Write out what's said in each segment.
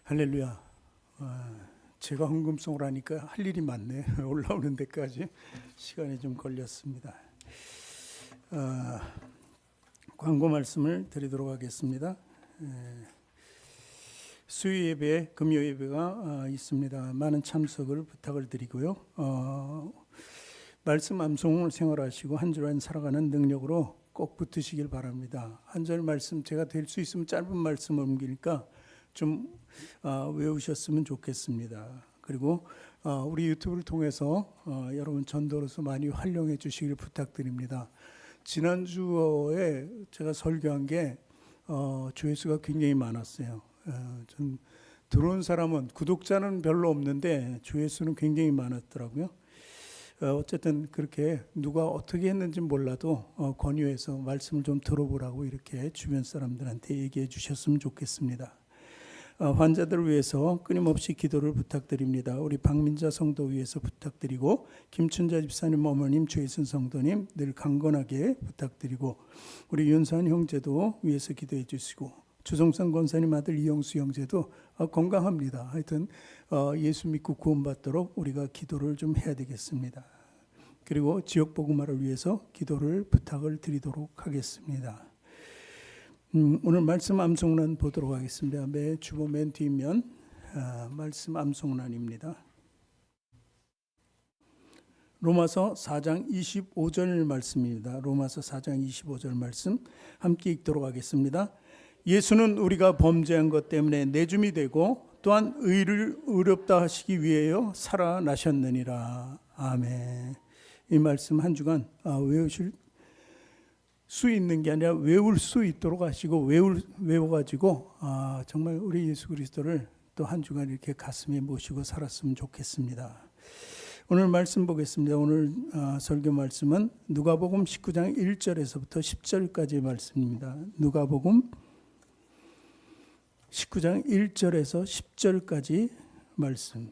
할렐루야. 제가 헌금송을 하니까 할 일이 많네. 올라오는 데까지 시간이 좀 걸렸습니다. 광고 말씀을 드리도록 하겠습니다. 수요 예배, 금요 예배가 있습니다. 많은 참석을 부탁을 드리고요. 말씀 암송을 생활하시고 한 주간 살아가는 능력으로 꼭 붙으시길 바랍니다. 한 절 말씀 제가 될 수 있으면 짧은 말씀을 옮기니까 좀 외우셨으면 좋겠습니다. 그리고 우리 유튜브를 통해서 여러분 전도로서 많이 활용해 주시길 부탁드립니다. 지난주에 제가 설교한 게 조회수가 굉장히 많았어요. 좀 들어온 사람은 구독자는 별로 없는데 조회수는 굉장히 많았더라고요. 어쨌든 그렇게 누가 어떻게 했는지 몰라도 권유해서 말씀을 좀 들어보라고 이렇게 주변 사람들한테 얘기해 주셨으면 좋겠습니다. 환자들을 위해서 끊임없이 기도를 부탁드립니다. 우리 박민자 성도 위해서 부탁드리고 김춘자 집사님 어머님 조혜순 성도님 늘 강건하게 부탁드리고 우리 윤산 형제도 위해서 기도해 주시고 주성선 권사님 아들 이영수 형제도 건강합니다. 하여튼 예수 믿고 구원받도록 우리가 기도를 좀 해야 되겠습니다. 그리고 지역 복음화를 위해서 기도를 부탁을 드리도록 하겠습니다. 오늘 말씀 암송란 보도록 하겠습니다. 매 주보 맨 뒷면 말씀 암송란입니다. 로마서 4장 25절 말씀입니다. 로마서 4장 25절 말씀 함께 읽도록 하겠습니다. 예수는 우리가 범죄한 것 때문에 내줌이 되고 또한 의를 의롭다 하시기 위하여 살아나셨느니라. 아멘. 이 말씀 한 주간 외우실 수 있는 게 아니라 외울 수 있도록 하시고 외워가지고 정말 우리 예수 그리스도를 또 한 주간 이렇게 가슴에 모시고 살았으면 좋겠습니다. 오늘 말씀 보겠습니다. 오늘 설교 말씀은 누가복음 19장 1절에서부터 10절까지의 말씀입니다. 누가복음 19장 1절에서 10절까지 말씀.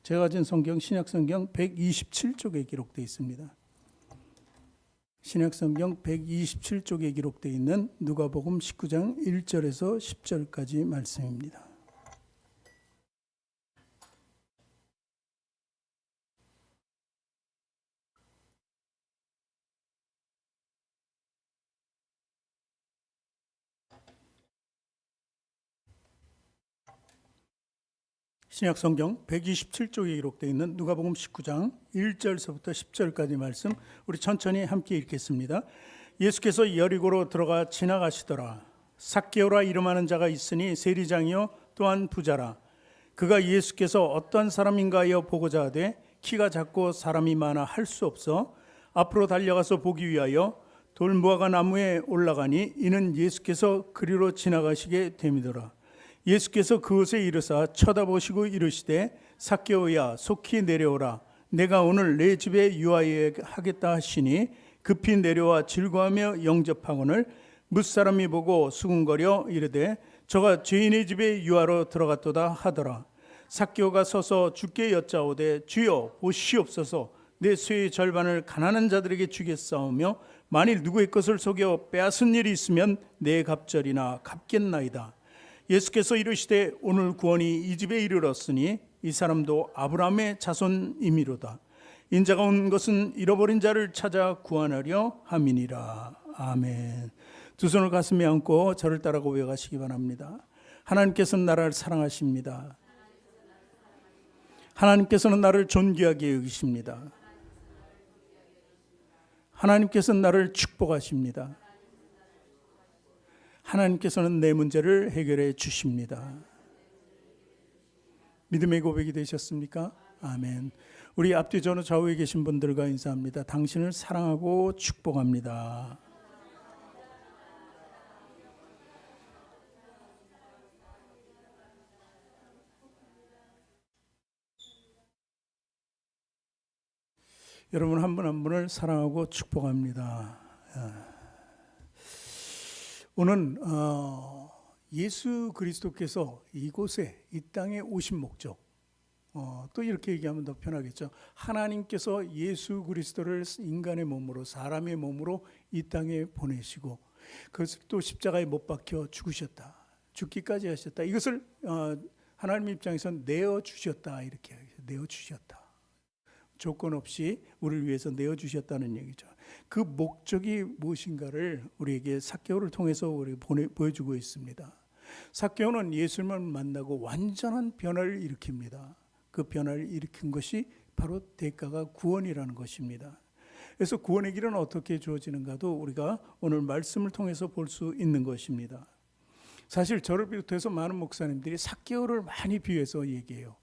제가 가진 성경 신약성경 127쪽에 기록되어 있습니다. 신약성경 127쪽에 기록되어 있는 누가복음 19장 1절에서 10절까지 말씀입니다. 신약성경 127쪽에 기록되어 있는 누가복음 19장 1절서부터 10절까지 말씀 우리 천천히 함께 읽겠습니다. 예수께서 여리고로 들어가 지나가시더라. 삭개오라 이름하는 자가 있으니 세리장이요 또한 부자라. 그가 예수께서 어떤 사람인가 하여 보고자 하되 키가 작고 사람이 많아 할 수 없어 앞으로 달려가서 보기 위하여 돌무화과 나무에 올라가니 이는 예수께서 그리로 지나가시게 됨이더라. 예수께서 그곳에 이르사 쳐다보시고 이르시되 삭개오야 속히 내려오라. 내가 오늘 내 집에 유하여하겠다 하시니 급히 내려와 즐거워하며 영접하거늘 뭇사람이 보고 수군거려 이르되 저가 죄인의 집에 유하러 들어갔도다 하더라. 삭개오가 서서 주께 여짜오되 주여 보시옵소서 내 수의 절반을 가난한 자들에게 주겠사오며 만일 누구의 것을 속여 빼앗은 일이 있으면 내 갑절이나 갚겠나이다. 예수께서 이르시되 오늘 구원이 이 집에 이르렀으니 이 사람도 아브라함의 자손이미로다. 인자가 온 것은 잃어버린 자를 찾아 구원하려 함이니라. 아멘. 두 손을 가슴에 얹고 저를 따라 고백하시기 바랍니다. 하나님께서는 나를 사랑하십니다. 하나님께서는 나를 존귀하게 여기십니다. 하나님께서는 나를 축복하십니다. 하나님께서는 내 문제를 해결해 주십니다. 믿음의 고백이 되셨습니까? 아멘. 우리 앞뒤 전후 좌우에 계신 분들과 인사합니다. 당신을 사랑하고 축복합니다. 여러분 한 분 한 분을 사랑하고 축복합니다. 오늘 예수 그리스도께서 이곳에 이 땅에 오신 목적 또 이렇게 얘기하면 더 편하겠죠. 하나님께서 예수 그리스도를 인간의 몸으로 사람의 몸으로 이 땅에 보내시고 그것을 또 십자가에 못 박혀 죽으셨다. 죽기까지 하셨다. 이것을 하나님 입장에서는 내어주셨다. 이렇게 내어주셨다. 조건 없이 우리를 위해서 내어주셨다는 얘기죠. 그 목적이 무엇인가를 우리에게 삭개오를 통해서 우리 보여주고 있습니다. 삭개오는 예수님을 만나고 완전한 변화를 일으킵니다. 그 변화를 일으킨 것이 바로 대가가 구원이라는 것입니다. 그래서 구원의 길은 어떻게 주어지는가도 우리가 오늘 말씀을 통해서 볼 수 있는 것입니다. 사실 저를 비롯해서 많은 목사님들이 삭개오를 많이 비유해서 얘기해요.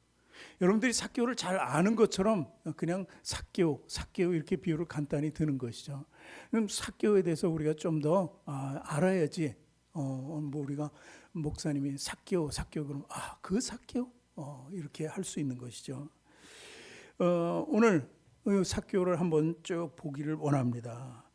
여러분들이 삭개오를 잘 아는 것처럼 그냥 삭개오 이렇게 비유를 간단히 드는 것이죠. 그럼 삭개오에 대해서 우리가 좀 더 알아야지. 뭐 우리가 목사님이 삭개오 그러면 그 삭개오 이렇게 할 수 있는 것이죠. 오늘 삭개오를 한번 쭉 보기를 원합니다.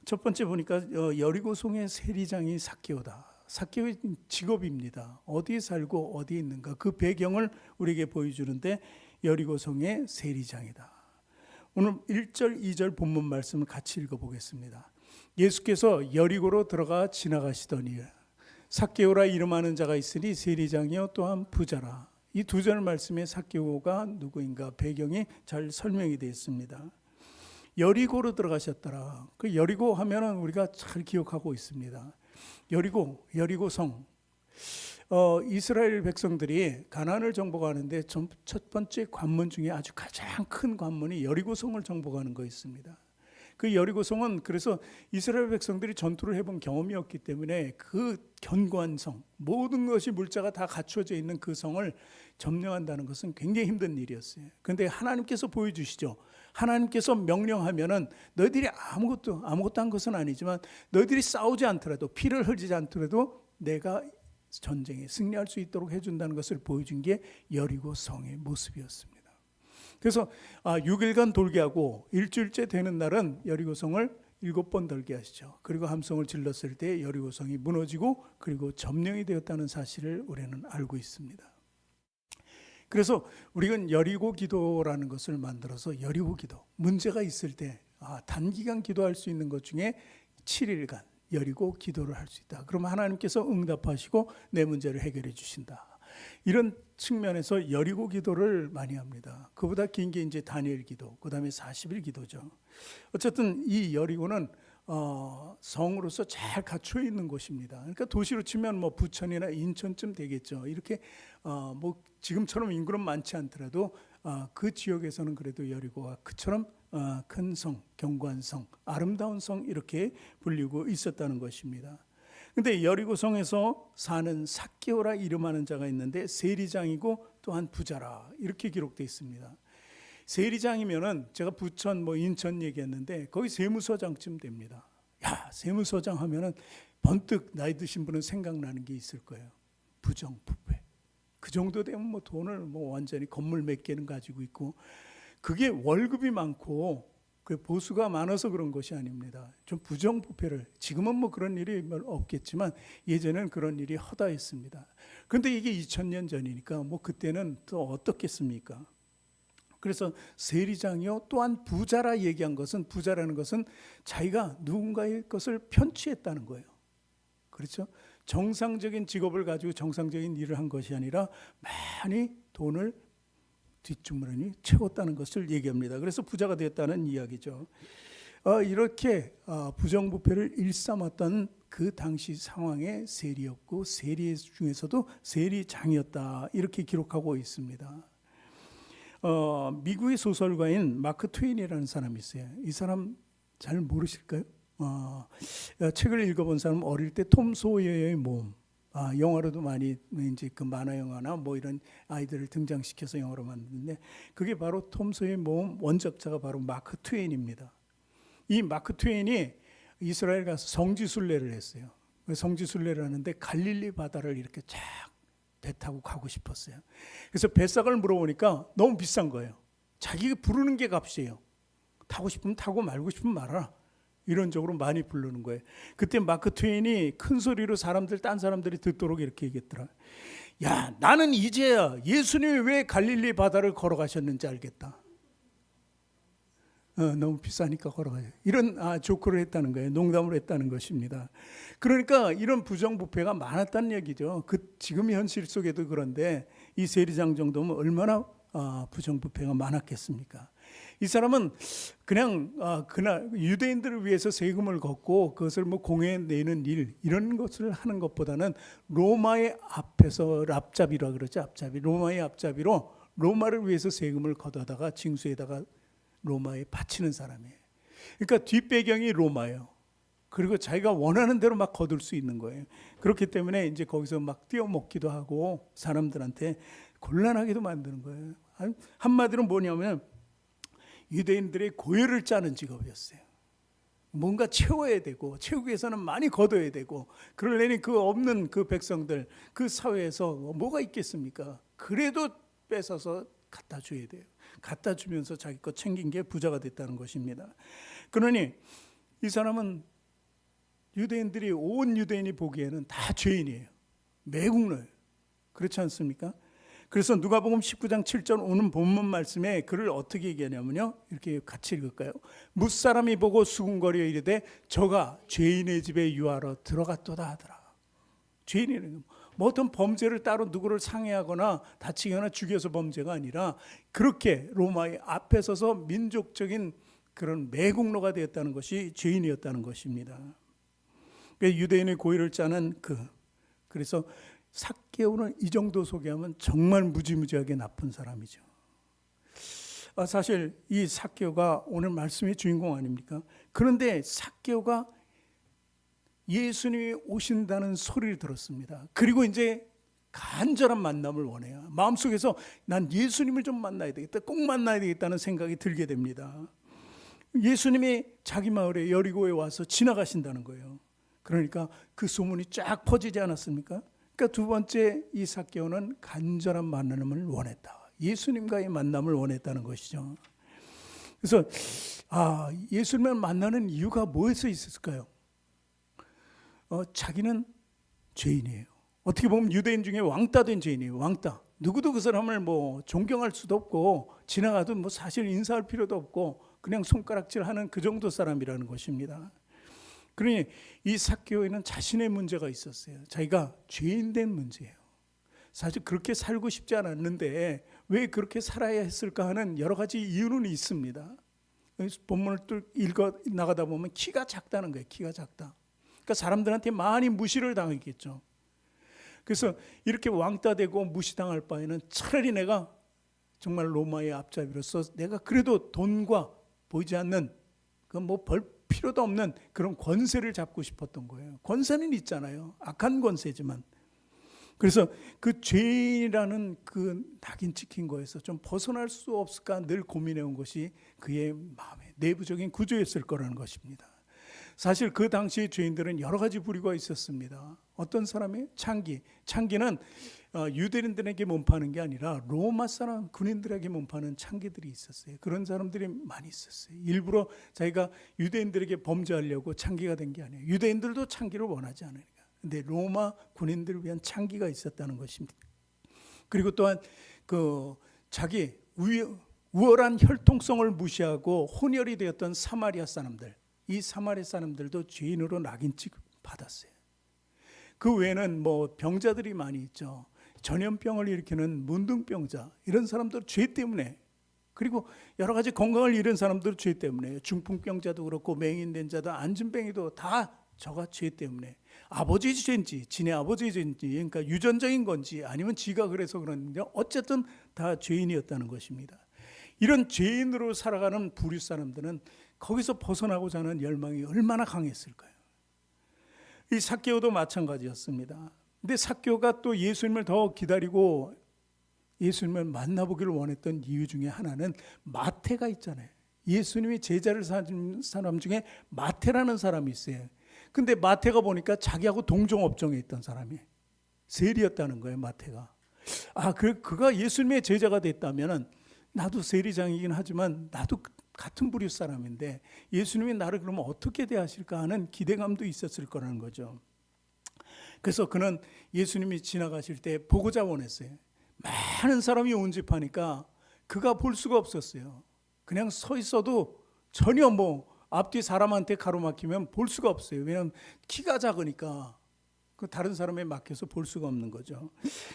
첫 번째 보니까 여리고성의 세리장이 삭개오다. 삭개오의 직업입니다. 어디에 살고 어디에 있는가 그 배경을 우리에게 보여주는데 여리고성의 세리장이다. 오늘 1절 2절 본문 말씀을 같이 읽어보겠습니다. 예수께서 여리고로 들어가 지나가시더니 삭개오라 이름하는 자가 있으니 세리장이요 또한 부자라. 이 두 절 말씀에 삭개오가 누구인가 배경이 잘 설명이 되어 있습니다. 여리고로 들어가셨더라. 그 여리고 하면은 우리가 잘 기억하고 있습니다. 여리고성. 이스라엘 백성들이 가나안을 정복하는데 첫 번째 관문 중에 아주 가장 큰 관문이 여리고성을 정복하는 거였습니다. 그 여리고성은 그래서 이스라엘 백성들이 전투를 해본 경험이 없기 때문에 그 견고한 성, 모든 것이 물자가 다 갖추어져 있는 그 성을 점령한다는 것은 굉장히 힘든 일이었어요. 그런데 하나님께서 보여주시죠. 하나님께서 명령하면은 너희들이 아무것도 한 것은 아니지만 너희들이 싸우지 않더라도 피를 흘리지 않더라도 내가 전쟁에 승리할 수 있도록 해준다는 것을 보여준 게 여리고성의 모습이었습니다. 그래서 6일간 돌게 하고 일주일째 되는 날은 여리고성을 7번 돌게 하시죠. 그리고 함성을 질렀을 때 여리고성이 무너지고 그리고 점령이 되었다는 사실을 우리는 알고 있습니다. 그래서 우리는 여리고 기도라는 것을 만들어서 여리고 기도, 문제가 있을 때 단기간 기도할 수 있는 것 중에 7일간 여리고 기도를 할 수 있다. 그럼 하나님께서 응답하시고 내 문제를 해결해 주신다. 이런 측면에서 여리고 기도를 많이 합니다. 그보다 긴 게 이제 다니엘 기도, 그 다음에 40일 기도죠. 어쨌든 이 여리고는 성으로서 잘 갖춰 있는 곳입니다. 그러니까 도시로 치면 뭐 부천이나 인천쯤 되겠죠. 이렇게 뭐 지금처럼 인구는 많지 않더라도 그 지역에서는 그래도 여리고가 그처럼 큰 성, 견고한 성, 아름다운 성 이렇게 불리고 있었다는 것입니다. 근데 여리고성에서 사는 삭개오라 이름하는 자가 있는데 세리장이고 또한 부자라 이렇게 기록되어 있습니다. 세리장이면은 제가 부천 뭐 인천 얘기했는데 거기 세무서장쯤 됩니다. 세무서장 하면은 번뜩 나이 드신 분은 생각나는 게 있을 거예요. 부정부패. 그 정도 되면 뭐 돈을 뭐 완전히 건물 몇 개는 가지고 있고 그게 월급이 많고 그 보수가 많아서 그런 것이 아닙니다. 좀 부정부패를 지금은 뭐 그런 일이 없겠지만 예전에는 그런 일이 허다했습니다. 그런데 이게 2000년 전이니까 뭐 그때는 또 어떻겠습니까? 그래서 세리장이요 또한 부자라 얘기한 것은 부자라는 것은 자기가 누군가의 것을 편취했다는 거예요. 그렇죠? 정상적인 직업을 가지고 정상적인 일을 한 것이 아니라 많이 돈을 뒷주머니 채웠다는 것을 얘기합니다. 그래서 부자가 되었다는 이야기죠. 이렇게 부정부패를 일삼았던 그 당시 상황의 세리였고 세리 중에서도 세리장이었다 이렇게 기록하고 있습니다. 미국의 소설가인 마크 트웨인이라는 사람이 있어요. 이 사람 잘 모르실까요? 책을 읽어본 사람 어릴 때 톰 소여의 모험. 영화로도 많이 이제 그 만화 영화나 뭐 이런 아이들을 등장시켜서 영화로 만드는데 그게 바로 톰 소여의 모험 원작자가 바로 마크 트웨인입니다. 이 마크 트웨인이 이스라엘 가서 성지순례를 했어요. 성지순례를 하는데 갈릴리 바다를 이렇게 쫙 배 타고 가고 싶었어요. 그래서 배싹을 물어보니까 너무 비싼 거예요. 자기가 부르는 게 값이에요. 타고 싶으면 타고 말고 싶으면 말아라. 이런 쪽으로 많이 부르는 거예요. 그때 마크 트웨인이 큰 소리로 딴 사람들이 듣도록 이렇게 얘기했더라. 야, 나는 이제야 예수님이 왜 갈릴리 바다를 걸어가셨는지 알겠다. 너무 비싸니까 걸어가요. 이런 조크를 했다는 거예요. 농담을 했다는 것입니다. 그러니까 이런 부정부패가 많았다는 얘기죠. 지금 현실 속에도 그런데 이 세리장 정도면 얼마나 부정부패가 많았겠습니까? 이 사람은 그냥 그날 유대인들을 위해서 세금을 걷고 그것을 뭐 공회에 내는 일 이런 것을 하는 것보다는 로마의 앞에서 앞잡이라 그러죠. 앞잡이. 로마의 앞잡이로 로마를 위해서 세금을 걷어다가 징수에다가 로마에 바치는 사람이에요. 그러니까 뒷배경이 로마예요. 그리고 자기가 원하는 대로 막 거둘 수 있는 거예요. 그렇기 때문에 이제 거기서 막 띄어먹기도 하고 사람들한테 곤란하게도 만드는 거예요. 한마디로 뭐냐면 유대인들의 고열을 짜는 직업이었어요. 뭔가 채워야 되고 채우기 위해서는 많이 거둬야 되고 그러려니 그 없는 그 백성들 그 사회에서 뭐가 있겠습니까? 그래도 뺏어서 갖다 줘야 돼요. 갖다 주면서 자기 거 챙긴 게 부자가 됐다는 것입니다. 그러니 이 사람은 유대인들이 온 유대인이 보기에는 다 죄인이에요. 매국노예요. 그렇지 않습니까? 그래서 누가복음 19장 7절 오는 본문 말씀에 그를 어떻게 얘기하냐면요. 이렇게 같이 읽을까요? 뭇사람이 보고 수군거려 이르되 저가 죄인의 집에 유하러 들어갔도다 하더라. 죄인이라는 뭐 어떤 범죄를 따로 누구를 상해하거나 다치거나 죽여서 범죄가 아니라 그렇게 로마의 앞에 서서 민족적인 그런 매국노가 되었다는 것이 죄인이었다는 것입니다. 유대인의 고의를 짜는 그래서 삭개오는 이 정도 소개하면 정말 무지무지하게 나쁜 사람이죠. 사실 이 삭개오가 오늘 말씀의 주인공 아닙니까? 그런데 삭개오가 예수님이 오신다는 소리를 들었습니다. 그리고 이제 간절한 만남을 원해요. 마음속에서 난 예수님을 좀 만나야 되겠다, 꼭 만나야 되겠다는 생각이 들게 됩니다. 예수님이 자기 마을에 여리고에 와서 지나가신다는 거예요. 그러니까 그 소문이 쫙 퍼지지 않았습니까? 그러니까 두 번째 이 삭개오는 간절한 만남을 원했다. 예수님과의 만남을 원했다는 것이죠. 그래서 예수님을 만나는 이유가 뭐에서 있었을까요? 자기는 죄인이에요. 어떻게 보면 유대인 중에 왕따 된 죄인이에요. 왕따. 누구도 그 사람을 뭐 존경할 수도 없고 지나가도 뭐 사실 인사할 필요도 없고 그냥 손가락질하는 그 정도 사람이라는 것입니다. 그러니 이 삭개오에는 자신의 문제가 있었어요. 자기가 죄인된 문제예요. 사실 그렇게 살고 싶지 않았는데 왜 그렇게 살아야 했을까 하는 여러 가지 이유는 있습니다. 본문을 또 읽어 나가다 보면 키가 작다는 거예요. 키가 작다. 그러니까 사람들한테 많이 무시를 당했겠죠. 그래서 이렇게 왕따되고 무시당할 바에는 차라리 내가 정말 로마의 앞잡이로서 내가 그래도 돈과 보이지 않는 그 뭐 벌 필요도 없는 그런 권세를 잡고 싶었던 거예요. 권세는 있잖아요. 악한 권세지만. 그래서 그 죄인이라는 그 낙인 찍힌 거에서 좀 벗어날 수 없을까 늘 고민해온 것이 그의 마음의 내부적인 구조였을 거라는 것입니다. 사실 그 당시의 죄인들은 여러 가지 부류가 있었습니다. 어떤 사람이 창기는 유대인들에게 몸파는 게 아니라 로마 사람 군인들에게 몸파는 창기들이 있었어요. 그런 사람들이 많이 있었어요. 일부러 자기가 유대인들에게 범죄하려고 창기가 된 게 아니에요. 유대인들도 창기를 원하지 않으니까. 근데 로마 군인들을 위한 창기가 있었다는 것입니다. 그리고 또한 자기 우월한 혈통성을 무시하고 혼혈이 되었던 사마리아 사람들, 이 사마리아 사람들도 죄인으로 낙인 받았어요. 그 외에는 뭐 병자들이 많이 있죠. 전염병을 일으키는 문둥병자 이런 사람들 죄 때문에, 그리고 여러 가지 건강을 잃은 사람들 죄 때문에, 중풍병자도 그렇고 맹인된 자도 안진뱅이도 다 저가 죄 때문에, 아버지 죄인지 지네 아버지 죄인지 그러니까 유전적인 건지 아니면 지가 그래서 그런지 어쨌든 다 죄인이었다는 것입니다. 이런 죄인으로 살아가는 부류 사람들은 거기서 벗어나고자 하는 열망이 얼마나 강했을까요? 이 삭개오도 마찬가지였습니다. 근데 삭개오가 또 예수님을 더 기다리고 예수님을 만나보기를 원했던 이유 중에 하나는 마태가 있잖아요. 예수님이 제자를 삼은 사람 중에 마태라는 사람이 있어요. 근데 마태가 보니까 자기하고 동종업종에 있던 사람이 세리였다는 거예요. 마태가. 그가 예수님의 제자가 됐다면 나도 세리장이긴 하지만 나도 같은 부류 사람인데 예수님이 나를 그러면 어떻게 대하실까 하는 기대감도 있었을 거라는 거죠. 그래서 그는 예수님이 지나가실 때 보고자 원했어요. 많은 사람이 온집하니까 그가 볼 수가 없었어요. 그냥 서 있어도 전혀 앞뒤 사람한테 가로막히면 볼 수가 없어요. 왜냐하면 키가 작으니까 그 다른 사람에 막혀서 볼 수가 없는 거죠.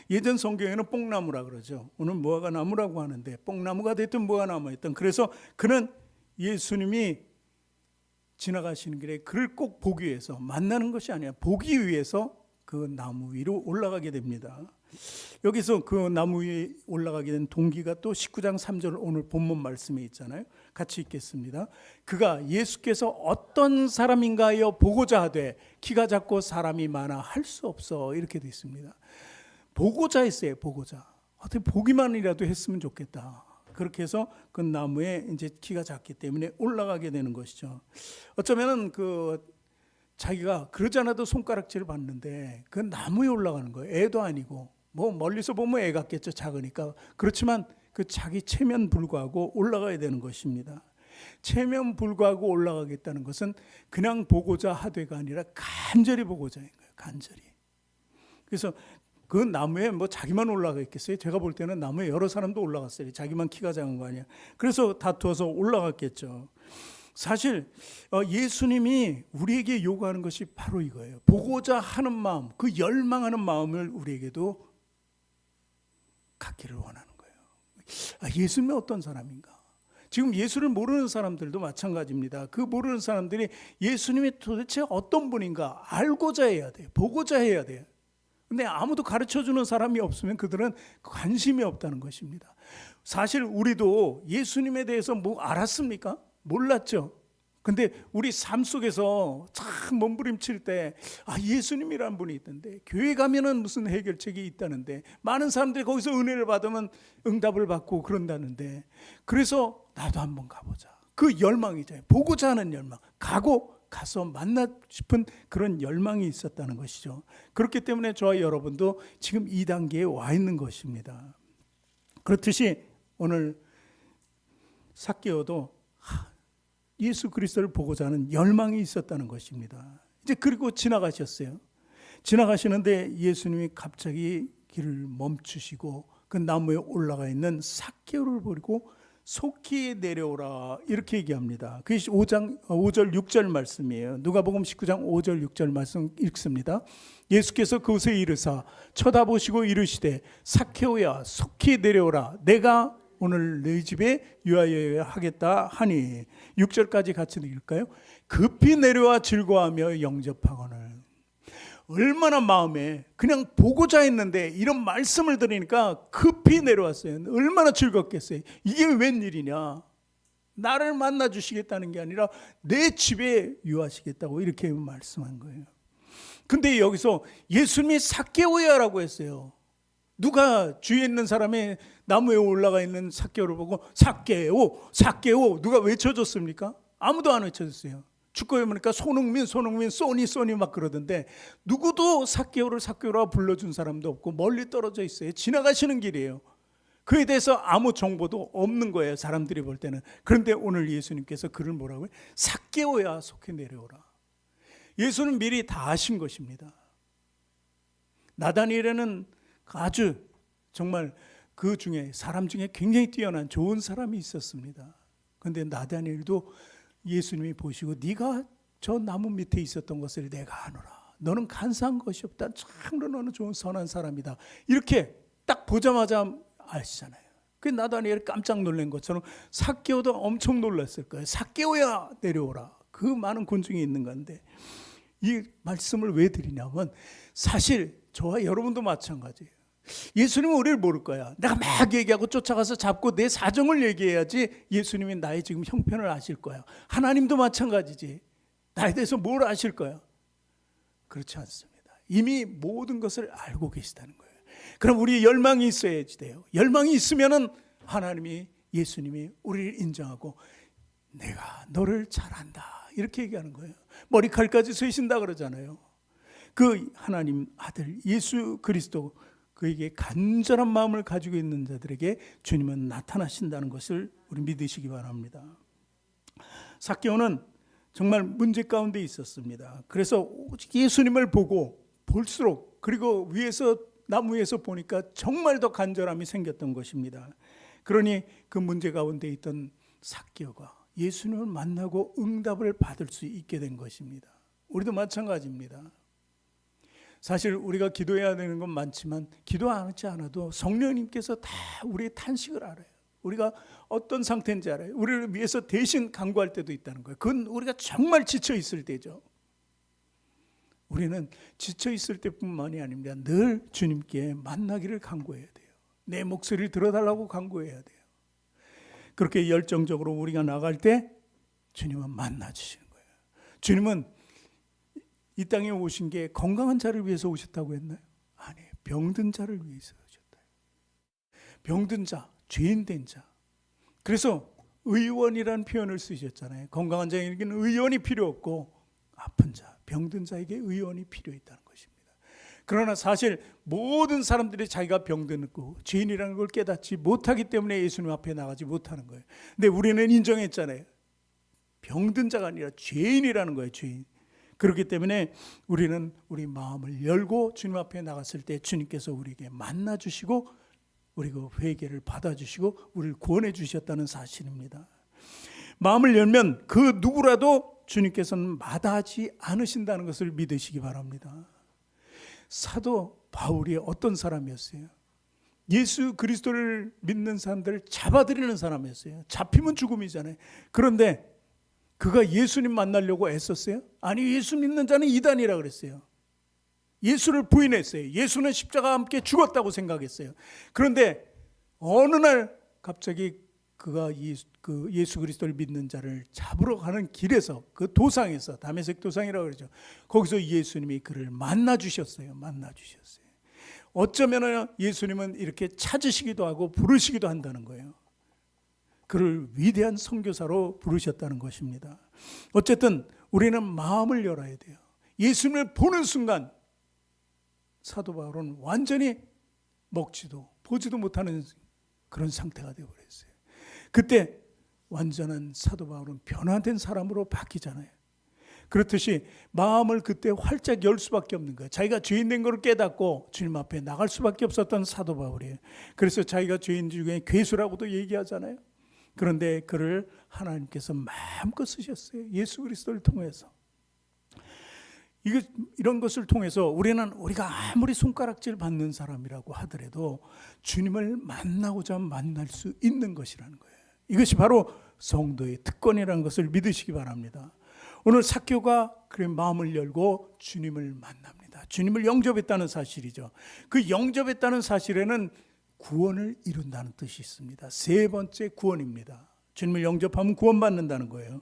예전 성경에는 뽕나무라 그러죠. 오늘 무화과 나무라고 하는데 뽕나무가 됐든 무화과 나무였든, 그래서 그는 예수님이 지나가시는 길에 그를 꼭 보기 위해서, 만나는 것이 아니라 보기 위해서 그 나무 위로 올라가게 됩니다. 여기서 그 나무 위에 올라가게 된 동기가 또 19장 3절 오늘 본문 말씀에 있잖아요. 같이 읽겠습니다. 그가 예수께서 어떤 사람인가 하여 보고자 하되 키가 작고 사람이 많아 할 수 없어, 이렇게 되어 있습니다. 보고자 했어요. 보고자. 어떻게 보기만이라도 했으면 좋겠다. 그렇게 해서 그 나무에 이제 키가 작기 때문에 올라가게 되는 것이죠. 어쩌면은 자기가 그러지 않아도 손가락질을 받는데 그 나무에 올라가는 거예요. 애도 아니고 멀리서 보면 애 같겠죠. 작으니까. 그렇지만 그 자기 체면 불구하고 올라가야 되는 것입니다. 체면 불구하고 올라가겠다는 것은 그냥 보고자 하되가 아니라 간절히 보고자인 거예요. 간절히. 그래서 그 나무에 자기만 올라가 있겠어요? 제가 볼 때는 나무에 여러 사람도 올라갔어요. 자기만 키가 작은 거 아니야. 그래서 다투어서 올라갔겠죠. 사실 예수님이 우리에게 요구하는 것이 바로 이거예요. 보고자 하는 마음, 그 열망하는 마음을 우리에게도 갖기를 원하는 거예요. 예수님이 어떤 사람인가? 지금 예수를 모르는 사람들도 마찬가지입니다. 그 모르는 사람들이 예수님이 도대체 어떤 분인가 알고자 해야 돼요. 보고자 해야 돼요. 근데 아무도 가르쳐주는 사람이 없으면 그들은 관심이 없다는 것입니다. 사실 우리도 예수님에 대해서 알았습니까? 몰랐죠. 근데 우리 삶 속에서 참 몸부림칠 때 예수님이라는 분이 있던데, 교회 가면은 무슨 해결책이 있다는데, 많은 사람들이 거기서 은혜를 받으면 응답을 받고 그런다는데, 그래서 나도 한번 가보자. 그 열망이잖아요. 보고자 하는 열망. 가서 만나 싶은 그런 열망이 있었다는 것이죠. 그렇기 때문에 저와 여러분도 지금 이 단계에 와 있는 것입니다. 그렇듯이 오늘 삭개오도 예수 그리스도를 보고자 하는 열망이 있었다는 것입니다. 이제 그리고 지나가셨어요. 지나가시는데 예수님이 갑자기 길을 멈추시고 그 나무에 올라가 있는 삭개오를 버리고 속히 내려오라, 이렇게 얘기합니다. 그게 5절 6절 말씀이에요. 누가복음 19장 5절 6절 말씀 읽습니다. 예수께서 그곳에 이르사 쳐다보시고 이르시되 삭개오야 속히 내려오라, 내가 오늘 너희 집에 유하여 하겠다 하니. 6절까지 같이 읽을까요? 급히 내려와 즐거워하며 영접하거늘. 얼마나 마음에 그냥 보고자 했는데 이런 말씀을 들으니까 급히 내려왔어요. 얼마나 즐겁겠어요. 이게 웬일이냐. 나를 만나 주시겠다는 게 아니라 내 집에 유하시겠다고 이렇게 말씀한 거예요. 근데 여기서 예수님이 삭개오야라고 했어요. 누가 주위에 있는 사람의 나무에 올라가 있는 삭개오를 보고 삭개오, 삭개오 누가 외쳐줬습니까? 아무도 안 외쳐줬어요. 축구에 보니까 손흥민, 쏘니 막 그러던데 누구도 삭개오라 불러준 사람도 없고 멀리 떨어져 있어요. 지나가시는 길이에요. 그에 대해서 아무 정보도 없는 거예요. 사람들이 볼 때는. 그런데 오늘 예수님께서 그를 뭐라고요? 삭개오야 속히 내려오라. 예수는 미리 다 아신 것입니다. 나다니엘에는 아주 정말 그 중에 사람 중에 굉장히 뛰어난 좋은 사람이 있었습니다. 그런데 나다니엘도 예수님이 보시고 네가 저 나무 밑에 있었던 것을 내가 아노라. 너는 간사한 것이 없다. 참으로 너는 좋은 선한 사람이다. 이렇게 딱 보자마자 아시잖아요. 그 나다니엘이 깜짝 놀란 것처럼 삭개오도 엄청 놀랐을 거예요. 삭개오야 내려오라. 그 많은 군중이 있는 건데 이 말씀을 왜 드리냐면 사실 저와 여러분도 마찬가지예요. 예수님은 우리를 모를 거야. 내가 막 얘기하고 쫓아가서 잡고 내 사정을 얘기해야지 예수님이 나의 지금 형편을 아실 거야. 하나님도 마찬가지지. 나에 대해서 뭘 아실 거야? 그렇지 않습니다. 이미 모든 것을 알고 계시다는 거예요. 그럼 우리 열망이 있어야지 돼요. 열망이 있으면은 하나님이, 예수님이 우리를 인정하고 내가 너를 잘 안다 이렇게 얘기하는 거예요. 머리칼까지 쇠신다 그러잖아요. 그 하나님 아들 예수 그리스도, 그에게 간절한 마음을 가지고 있는 자들에게 주님은 나타나신다는 것을 우리 믿으시기 바랍니다. 삭개오는 정말 문제 가운데 있었습니다. 그래서 예수님을 보고 볼수록, 그리고 나무 위에서 보니까 정말 더 간절함이 생겼던 것입니다. 그러니 그 문제 가운데 있던 삭개오가 예수님을 만나고 응답을 받을 수 있게 된 것입니다. 우리도 마찬가지입니다. 사실 우리가 기도해야 되는 건 많지만 기도하지 않아도 성령님께서 다 우리의 탄식을 알아요. 우리가 어떤 상태인지 알아요. 우리를 위해서 대신 간구할 때도 있다는 거예요. 그건 우리가 정말 지쳐 있을 때죠. 우리는 지쳐 있을 때뿐만이 아닙니다. 늘 주님께 만나기를 간구해야 돼요. 내 목소리를 들어달라고 간구해야 돼요. 그렇게 열정적으로 우리가 나갈 때 주님은 만나 주시는 거예요. 주님은 이 땅에 오신 게 건강한 자를 위해서 오셨다고 했나요? 아니에요. 병든 자를 위해서 오셨다. 병든 자, 죄인 된 자. 그래서 의원이라는 표현을 쓰셨잖아요. 건강한 자에게는 의원이 필요 없고 아픈 자, 병든 자에게 의원이 필요했다는 것입니다. 그러나 사실 모든 사람들이 자기가 병든고 죄인이라는 걸 깨닫지 못하기 때문에 예수님 앞에 나가지 못하는 거예요. 근데 우리는 인정했잖아요. 병든 자가 아니라 죄인이라는 거예요. 죄인. 그렇기 때문에 우리는 우리 마음을 열고 주님 앞에 나갔을 때 주님께서 우리에게 만나 주시고 우리가 회개를 받아주시고 우리를 구원해 주셨다는 사실입니다. 마음을 열면 그 누구라도 주님께서는 마다하지 않으신다는 것을 믿으시기 바랍니다. 사도 바울이 어떤 사람이었어요? 예수 그리스도를 믿는 사람들을 잡아들이는 사람이었어요. 잡히면 죽음이잖아요. 그런데 그가 예수님 만나려고 애썼어요? 아니, 예수 믿는 자는 이단이라 그랬어요. 예수를 부인했어요. 예수는 십자가와 함께 죽었다고 생각했어요. 그런데 어느 날 갑자기 그가 예수 그리스도를 믿는 자를 잡으러 가는 길에서 그 도상에서, 다메섹 도상이라고 그러죠. 거기서 예수님이 그를 만나 주셨어요. 만나 주셨어요. 어쩌면 예수님은 이렇게 찾으시기도 하고 부르시기도 한다는 거예요. 그를 위대한 선교사로 부르셨다는 것입니다. 어쨌든 우리는 마음을 열어야 돼요. 예수님을 보는 순간 사도 바울은 완전히 먹지도 보지도 못하는 그런 상태가 되어버렸어요. 그때 완전한 사도 바울은 변화된 사람으로 바뀌잖아요. 그렇듯이 마음을 그때 활짝 열 수밖에 없는 거예요. 자기가 죄인 된 걸 깨닫고 주님 앞에 나갈 수밖에 없었던 사도 바울이에요. 그래서 자기가 죄인 중에 괴수라고도 얘기하잖아요. 그런데 그를 하나님께서 마음껏 쓰셨어요. 예수 그리스도를 통해서. 이런 것을 통해서 우리가 아무리 손가락질 받는 사람이라고 하더라도 주님을 만나고자 만날 수 있는 것이라는 거예요. 이것이 바로 성도의 특권이라는 것을 믿으시기 바랍니다. 오늘 삭개오가 그런 마음을 열고 주님을 만납니다. 주님을 영접했다는 사실이죠. 그 영접했다는 사실에는 구원을 이룬다는 뜻이 있습니다. 세 번째 구원입니다. 주님을 영접하면 구원받는다는 거예요.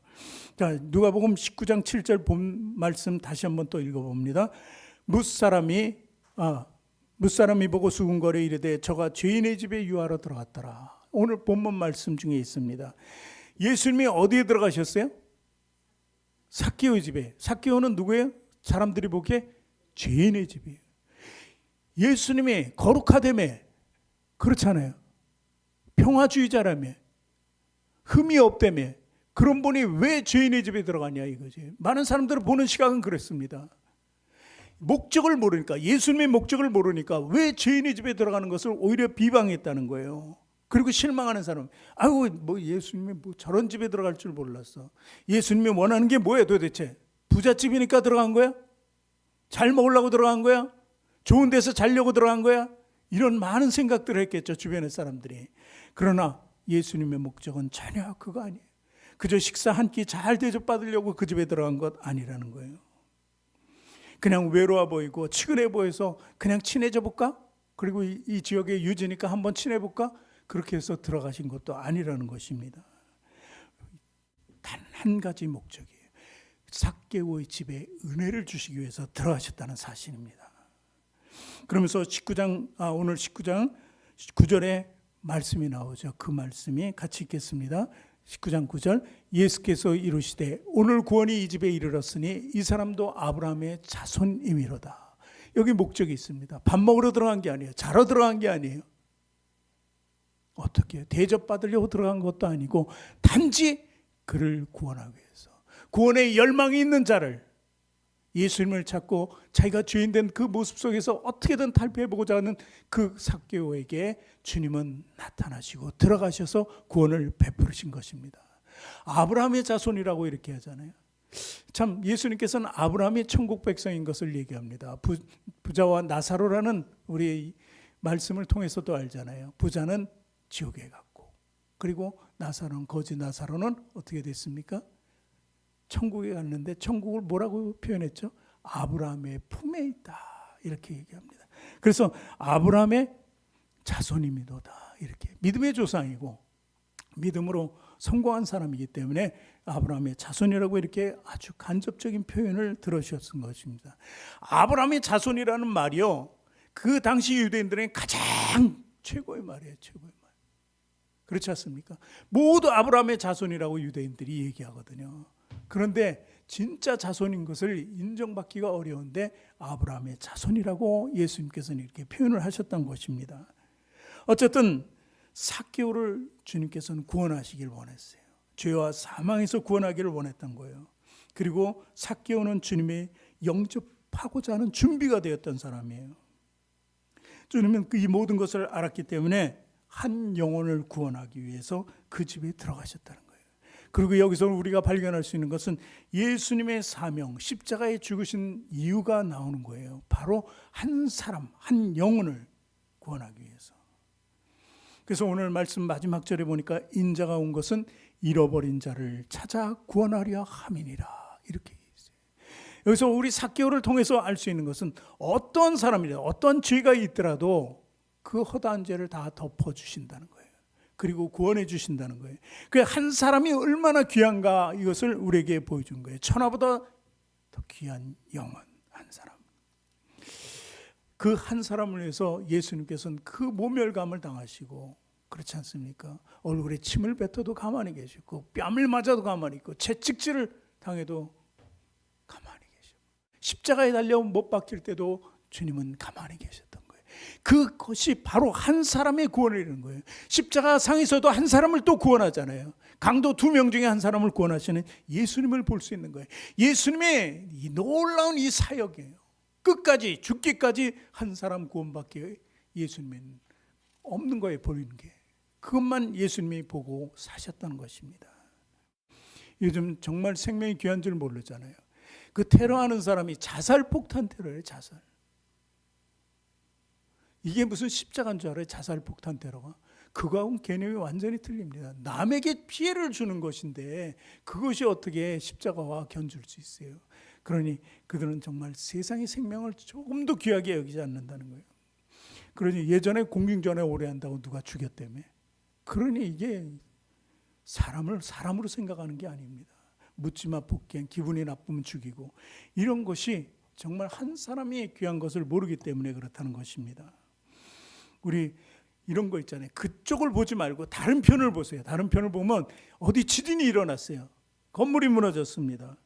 자, 누가복음 19장 7절 본 말씀 다시 한번 또 읽어봅니다. 무사람이 보고 수군거려 이르되 저가 죄인의 집에 유하러 들어갔더라. 오늘 본문 말씀 중에 있습니다. 예수님이 어디에 들어가셨어요? 삭개오의 집에. 삭개오는 누구예요? 사람들이 보기에 죄인의 집이에요. 예수님이 거룩하다며, 그렇잖아요. 평화주의자라며, 흠이 없다며, 그런 분이 왜 죄인의 집에 들어가냐 이거지. 많은 사람들을 보는 시각은 그랬습니다. 목적을 모르니까, 예수님의 목적을 모르니까 왜 죄인의 집에 들어가는 것을 오히려 비방했다는 거예요. 그리고 실망하는 사람, 예수님이 저런 집에 들어갈 줄 몰랐어. 예수님이 원하는 게 뭐예요 도대체? 부잣집이니까 들어간 거야? 잘 먹으려고 들어간 거야? 좋은 데서 자려고 들어간 거야? 이런 많은 생각들을 했겠죠, 주변의 사람들이. 그러나 예수님의 목적은 전혀 그거 아니에요. 그저 식사 한 끼 잘 대접받으려고 그 집에 들어간 것 아니라는 거예요. 그냥 외로워 보이고 치근해 보여서 그냥 친해져 볼까? 그리고 이 지역에 유지니까 한번 친해볼까? 그렇게 해서 들어가신 것도 아니라는 것입니다. 단 한 가지 목적이에요. 삭개오의 집에 은혜를 주시기 위해서 들어가셨다는 사실입니다. 그러면서 오늘 19장 9절에 말씀이 나오죠. 그 말씀이 같이 읽겠습니다. 19장 9절, 예수께서 이르시되 오늘 구원이 이 집에 이르렀으니 이 사람도 아브라함의 자손이미로다. 여기 목적이 있습니다. 밥 먹으러 들어간 게 아니에요. 자러 들어간 게 아니에요. 어떻게 대접받으려고 들어간 것도 아니고 단지 그를 구원하기 위해서, 구원의 열망이 있는 자를, 예수님을 찾고 자기가 죄인된 그 모습 속에서 어떻게든 탈피해보고자 하는 그 삭개오에게 주님은 나타나시고 들어가셔서 구원을 베푸신 것입니다. 아브라함의 자손이라고 이렇게 하잖아요. 참 예수님께서는 아브라함이 천국 백성인 것을 얘기합니다. 부자와 나사로라는 우리 말씀을 통해서도 알잖아요. 부자는 지옥에 갔고, 그리고 나사로는, 거지 나사로는 어떻게 됐습니까? 천국에 갔는데 천국을 뭐라고 표현했죠? 아브라함의 품에 있다, 이렇게 얘기합니다. 그래서 아브라함의 자손이미도다, 이렇게 믿음의 조상이고 믿음으로 성공한 사람이기 때문에 아브라함의 자손이라고 이렇게 아주 간접적인 표현을 들으셨은 것입니다. 아브라함의 자손이라는 말이요, 그 당시 유대인들에게 가장 최고의 말이에요. 최고의 말. 그렇지 않습니까? 모두 아브라함의 자손이라고 유대인들이 얘기하거든요. 그런데 진짜 자손인 것을 인정받기가 어려운데 아브라함의 자손이라고 예수님께서는 이렇게 표현을 하셨던 것입니다. 어쨌든 삭개오를 주님께서는 구원하시길 원했어요. 죄와 사망에서 구원하기를 원했던 거예요. 그리고 삭개오는 주님의 영접하고자 하는 준비가 되었던 사람이에요. 주님은 이 모든 것을 알았기 때문에 한 영혼을 구원하기 위해서 그 집에 들어가셨다는 거예요. 그리고 여기서 우리가 발견할 수 있는 것은 예수님의 사명, 십자가에 죽으신 이유가 나오는 거예요. 바로 한 사람, 한 영혼을 구원하기 위해서. 그래서 오늘 말씀 마지막 절에 보니까 인자가 온 것은 잃어버린 자를 찾아 구원하려 함이니라, 이렇게 있어요. 여기서 우리 삭개오를 통해서 알 수 있는 것은 어떤 사람이든 어떤 죄가 있더라도 그 허다한 죄를 다 덮어주신다는 거예요. 그리고 구원해 주신다는 거예요. 그 한 사람이 얼마나 귀한가, 이것을 우리에게 보여준 거예요. 천하보다 더 귀한 영혼 한 사람. 그 한 사람을 위해서 예수님께서는 그 모멸감을 당하시고, 그렇지 않습니까? 얼굴에 침을 뱉어도 가만히 계시고, 뺨을 맞아도 가만히 있고, 채찍질을 당해도 가만히 계시고, 십자가에 달려 못 박힐 때도 주님은 가만히 계셨던 거예요. 그것이 바로 한 사람의 구원을 이루는 거예요. 십자가 상에서도 한 사람을 또 구원하잖아요. 강도 2명 중에 한 사람을 구원하시는 예수님을 볼 수 있는 거예요. 예수님의 이 놀라운 이 사역이에요. 끝까지, 죽기까지 한 사람 구원받기 예수님은 없는 거예요. 보이는 게 그것만 예수님이 보고 사셨다는 것입니다. 요즘 정말 생명이 귀한 줄 모르잖아요. 그 테러하는 사람이 자살폭탄 테러예요. 자살. 이게 무슨 십자가인 줄 알아요? 자살폭탄 테러가. 그거하고는 개념이 완전히 틀립니다. 남에게 피해를 주는 것인데 그것이 어떻게 십자가와 견줄 수 있어요? 그러니 그들은 정말 세상의 생명을 조금도 귀하게 여기지 않는다는 거예요. 그러니 예전에 공중전에 오래 한다고 누가 죽였다며. 그러니 이게 사람을 사람으로 생각하는 게 아닙니다. 묻지마 폭행, 기분이 나쁘면 죽이고, 이런 것이 정말 한 사람이 귀한 것을 모르기 때문에 그렇다는 것입니다. 우리 이런 거 있잖아요. 그쪽을 보지 말고 다른 편을 보세요. 다른 편을 보면 어디 지진이 일어났어요. 건물이 무너졌습니다.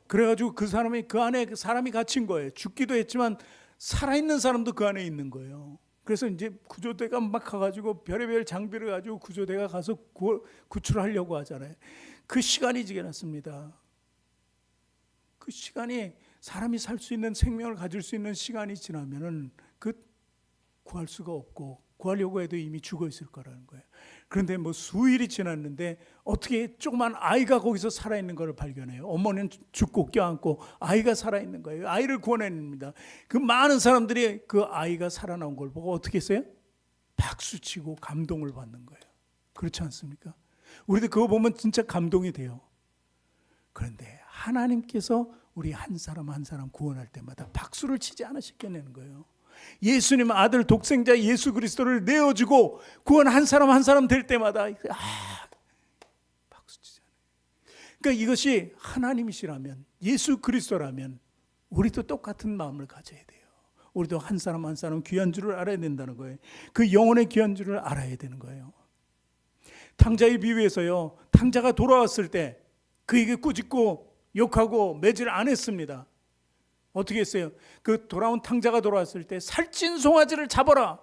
그래가지고 그 사람이, 그 안에 그 사람이 갇힌 거예요. 죽기도 했지만 살아있는 사람도 그 안에 있는 거예요. 그래서 이제 구조대가 막 가가지고 별의별 장비를 가지고 구조대가 가서 구출하려고 하잖아요. 그 시간이 지났습니다. 그 시간이, 사람이 살 수 있는, 생명을 가질 수 있는 시간이 지나면은 그 구할 수가 없고, 구하려고 해도 이미 죽어 있을 거라는 거예요. 그런데 뭐 수일이 지났는데 어떻게 조그만 아이가 거기서 살아있는 걸 발견해요. 어머니는 죽고 껴안고 아이가 살아있는 거예요. 아이를 구원해냅니다. 그 많은 사람들이 그 아이가 살아나온 걸 보고 어떻게 했어요? 박수치고 감동을 받는 거예요. 그렇지 않습니까? 우리도 그거 보면 진짜 감동이 돼요. 그런데 하나님께서 우리 한 사람 한 사람 구원할 때마다 박수를 치지 않으셨겠냐는 거예요. 예수님 아들 독생자 예수 그리스도를 내어주고 구원 한 사람 한 사람 될 때마다 박수 치잖아요. 그러니까 이것이 하나님이시라면, 예수 그리스도라면 우리도 똑같은 마음을 가져야 돼요. 우리도 한 사람 한 사람 귀한 줄을 알아야 된다는 거예요. 그 영혼의 귀한 줄을 알아야 되는 거예요. 탕자의 비유에서요, 탕자가 돌아왔을 때 그에게 꾸짖고 욕하고 매질 안 했습니다. 어떻게 했어요? 그 돌아온 탕자가 돌아왔을 때 살찐 송아지를 잡아라,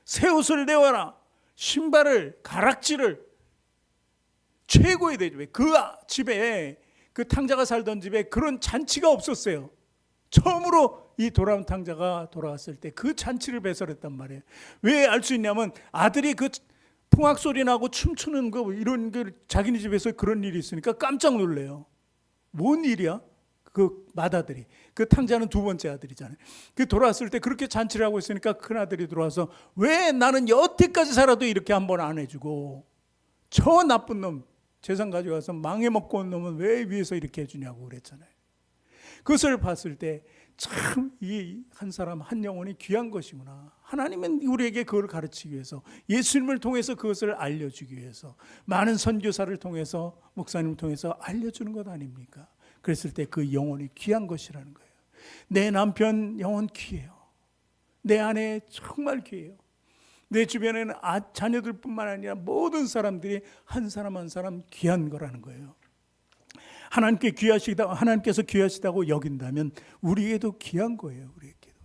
새 옷을 내와라, 신발을, 가락지를, 최고의 대접에, 그 집에, 그 탕자가 살던 집에 그런 잔치가 없었어요. 처음으로 이 돌아온 탕자가 돌아왔을 때 그 잔치를 배설했단 말이에요. 왜 알 수 있냐면 아들이 그 풍악 소리 나고 춤추는 거 이런 게 자기네 집에서 그런 일이 있으니까 깜짝 놀래요. 뭔 일이야? 그 맏아들이, 그 탕자는 두 번째 아들이잖아요. 그 돌아왔을 때 그렇게 잔치를 하고 있으니까 큰 아들이 들어와서 왜 나는 여태까지 살아도 이렇게 한 번 안 해주고 저 나쁜 놈 재산 가져가서 망해먹고 온 놈은 왜 위에서 이렇게 해주냐고 그랬잖아요. 그것을 봤을 때 참 이 한 사람 한 영혼이 귀한 것이구나. 하나님은 우리에게 그걸 가르치기 위해서, 예수님을 통해서 그것을 알려주기 위해서, 많은 선교사를 통해서, 목사님을 통해서 알려주는 것 아닙니까? 그랬을 때 그 영혼이 귀한 것이라는 거예요. 내 남편 영혼 귀해요. 내 아내 정말 귀해요. 내 주변에는 자녀들뿐만 아니라 모든 사람들이 한 사람 한 사람 귀한 거라는 거예요. 하나님께서 귀하시다고 여긴다면 우리에게도 귀한 거예요. 우리에게도.